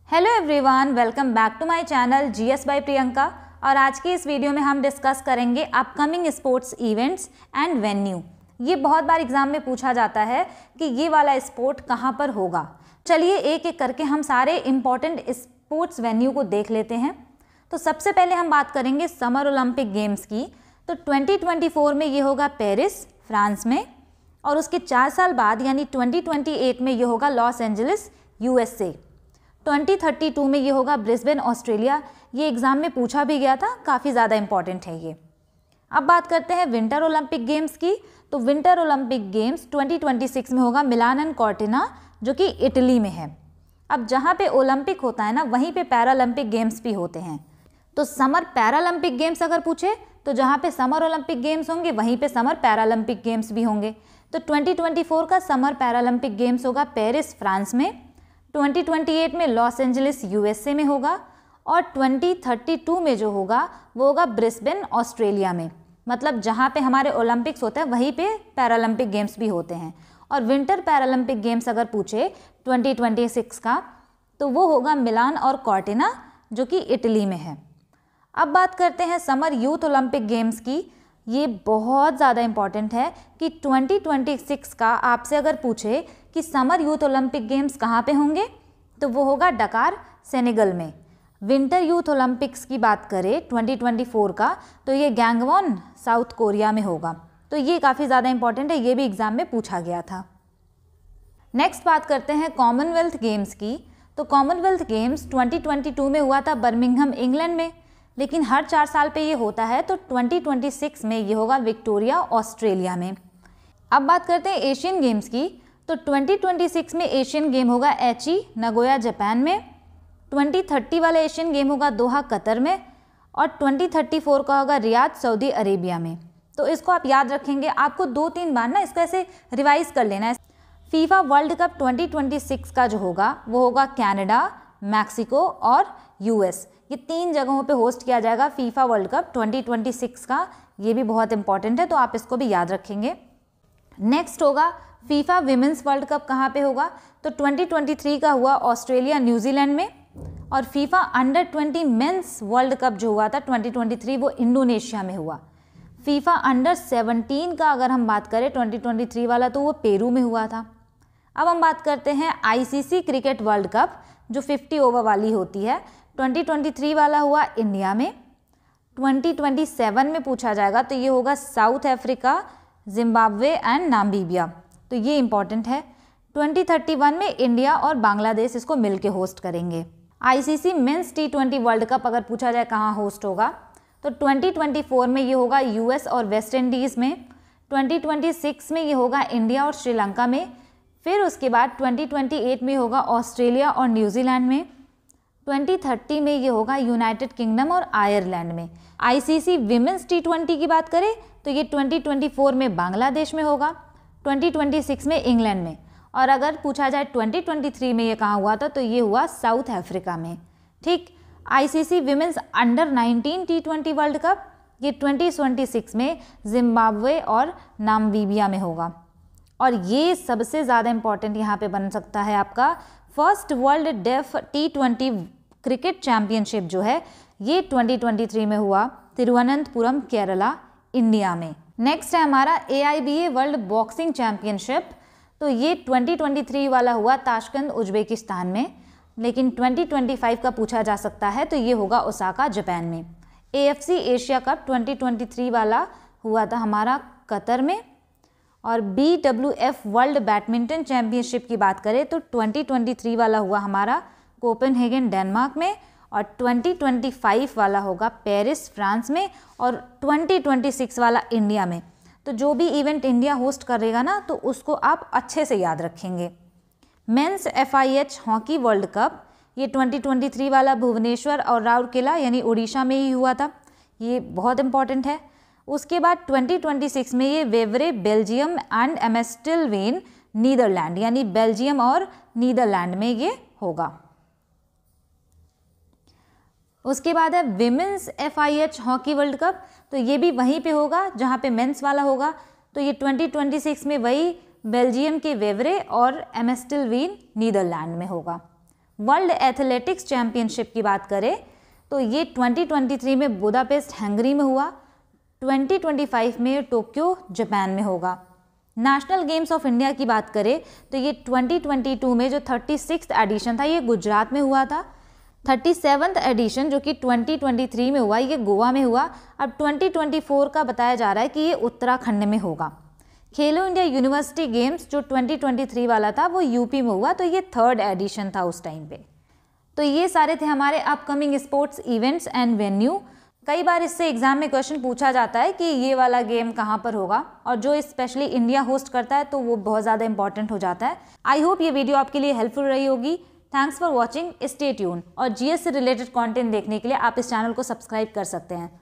Hello everyone, welcome back to my channel GS by Priyanka. और आज की इस वीडियो में हम डिस्कस करेंगे upcoming sports events and venue. ये बहुत बार एग्जाम में पूछा जाता है कि ये वाला स्पोर्ट कहाँ पर होगा। चलिए एक एक करके हम सारे इम्पॉर्टेंट स्पोर्ट्स वेन्यू को देख लेते हैं। तो सबसे पहले हम बात करेंगे समर ओलंपिक गेम्स की। तो 2024 में ये होगा पेरिस फ्रांस में, और उसके 4 साल बाद यानी 2028 में ये होगा लॉस एंजलिस यूएसए। 2032 में ये होगा ब्रिस्बेन ऑस्ट्रेलिया। ये एग्ज़ाम में पूछा भी गया था, काफ़ी ज़्यादा इंपॉर्टेंट है ये। अब बात करते हैं विंटर ओलंपिक गेम्स की। तो विंटर ओलंपिक गेम्स 2026 में होगा मिलान एंड कॉर्टिना, जो कि इटली में है। अब जहाँ पे ओलंपिक होता है ना, वहीं पे पैरालंपिक गेम्स भी होते हैं। तो समर पैरालंपिक गेम्स अगर पूछे तो जहाँ पे समर ओलंपिक गेम्स होंगे वहीं पे समर पैरालंपिक गेम्स भी होंगे। तो 2024 का समर पैरालंपिक गेम्स होगा पेरिस फ्रांस में, 2028 में लॉस एंजलिस यूएसए में होगा, और 2032 में जो होगा वो होगा ब्रिस्बेन ऑस्ट्रेलिया में। मतलब जहाँ पे हमारे ओलंपिक्स होते हैं वहीं पे पैरालंपिक गेम्स भी होते हैं। और विंटर पैरालंपिक गेम्स अगर पूछे 2026 का, तो वो होगा मिलान और कॉर्टिना, जो कि इटली में है। अब बात करते हैं समर यूथ ओलंपिक गेम्स की। ये बहुत ज़्यादा इम्पॉर्टेंट है कि 2026 का आपसे अगर पूछे कि समर यूथ ओलंपिक गेम्स कहाँ पे होंगे, तो वो होगा डकार सेनेगल में। विंटर यूथ ओलंपिक्स की बात करें 2024 का, तो ये गैंगवॉन साउथ कोरिया में होगा। तो ये काफ़ी ज़्यादा इंपॉर्टेंट है, ये भी एग्ज़ाम में पूछा गया था। नेक्स्ट बात करते हैं कॉमनवेल्थ गेम्स की। तो कॉमनवेल्थ गेम्स 2022 में हुआ था बर्मिंघम इंग्लैंड में, लेकिन हर 4 साल पे ये होता है। तो 2026 में ये होगा विक्टोरिया ऑस्ट्रेलिया में। अब बात करते हैं एशियन गेम्स की। तो 2026 में एशियन गेम होगा एची नगोया जापान में, 2030 वाला एशियन गेम होगा दोहा कतर में, और 2034 का होगा रियाद सऊदी अरेबिया में। तो इसको आप याद रखेंगे, आपको 2-3 बार ना इसको ऐसे रिवाइज कर लेना है। फीफा वर्ल्ड कप 2026 का जो होगा वो होगा कनाडा, मैक्सिको और यूएस। ये 3 जगहों पे होस्ट किया जाएगा फीफा वर्ल्ड कप 2026 का। ये भी बहुत इंपॉर्टेंट है, तो आप इसको भी याद रखेंगे। नेक्स्ट होगा फीफा विमेंस वर्ल्ड कप कहाँ पे होगा। तो 2023 का हुआ ऑस्ट्रेलिया न्यूजीलैंड में, और FIFA under 20 mains world cup जो हुआ था 2023 वो इंडोनेशिया में हुआ। फीफा अंडर 17 का अगर हम बात करें 2023 वाला, तो वो पेरू में हुआ था। अब हम बात करते हैं आईसीसी क्रिकेट वर्ल्ड कप, जो 50 ओवर वाली होती है। 2023 वाला हुआ इंडिया में, 2027 में पूछा जाएगा तो ये होगा south Africa, Zimbabwe and Namibia. तो ये इंपॉर्टेंट है। 2031 में इंडिया और बांग्लादेश इसको मिलके होस्ट करेंगे। ICC men's T20 world cup अगर पूछा जाए कहाँ होस्ट होगा, तो 2024 में ये होगा यूएस और वेस्ट इंडीज़ में, 2026 में ये होगा इंडिया और श्रीलंका में, फिर उसके बाद 2028 में होगा ऑस्ट्रेलिया और न्यूजीलैंड में, 2030 में ये होगा यूनाइटेड किंगडम और आयरलैंड में। आईसीसी विमेंस T20 की बात करें तो ये 2024 में बांग्लादेश में होगा, 2026 में इंग्लैंड में, और अगर पूछा जाए 2023 में ये कहाँ हुआ था, तो ये हुआ साउथ अफ्रीका में। ठीक। ICC women's under 19 T20 world cup ये 2026 में जिम्बाब्वे और नामीबिया में होगा। और ये सबसे ज़्यादा इम्पॉर्टेंट यहाँ पे बन सकता है आपका first world deaf T20 cricket championship जो है, ये 2023 में हुआ तिरुवनंतपुरम केरला इंडिया में। नेक्स्ट है हमारा AIBA वर्ल्ड बॉक्सिंग चैम्पियनशिप। तो ये 2023 वाला हुआ ताशकंद उज्बेकिस्तान में, लेकिन 2025 का पूछा जा सकता है, तो ये होगा ओसाका जापान में। AFC एशिया कप 2023 वाला हुआ था हमारा कतर में, और BWF वर्ल्ड बैडमिंटन चैम्पियनशिप की बात करें तो 2023 वाला हुआ हमारा कोपेनहेगन डेनमार्क में, और 2025 वाला होगा पेरिस फ्रांस में, और 2026 वाला इंडिया में। तो जो भी इवेंट इंडिया होस्ट करेगा ना, तो उसको आप अच्छे से याद रखेंगे। Men's FIH hockey world cup ये 2023 वाला भुवनेश्वर और राउरकेला यानी उड़ीसा में ही हुआ था। ये बहुत इंपॉर्टेंट है। उसके बाद 2026 में ये वेवरे बेल्जियम एंड एमेस्टिलवेन नीदरलैंड यानी बेल्जियम और नीदरलैंड में ये होगा। उसके बाद है women's FIH hockey world cup, तो ये भी वहीं पे होगा जहाँ पे मेंस वाला होगा। तो ये 2026 में वही बेल्जियम के वेवरे और एमेस्टिलवेन नीदरलैंड में होगा। वर्ल्ड एथलेटिक्स चैम्पियनशिप की बात करें तो ये 2023 में बुदापेस्ट हंगरी में हुआ, 2025 में टोक्यो जापान में होगा। नेशनल गेम्स ऑफ इंडिया की बात करें तो ये 2022 में जो 36th एडिशन था ये गुजरात में हुआ था, 37th एडिशन जो कि 2023 में हुआ ये गोवा में हुआ। अब 2024 का बताया जा रहा है कि ये उत्तराखंड में होगा। खेलो इंडिया यूनिवर्सिटी गेम्स जो 2023 वाला था वो यूपी में हुआ, तो ये 3rd एडिशन था उस टाइम पे। तो ये सारे थे हमारे upcoming sports events and venue. कई बार इससे एग्जाम में क्वेश्चन पूछा जाता है कि ये वाला गेम कहाँ पर होगा, और जो स्पेशली इंडिया होस्ट करता है तो वो बहुत ज़्यादा इंपॉर्टेंट हो जाता है। आई होप ये वीडियो आपके लिए हेल्पफुल रही होगी। Thanks for watching, stay tune. और जीएस से रिलेटेड कंटेंट देखने के लिए आप इस चैनल को सब्सक्राइब कर सकते हैं।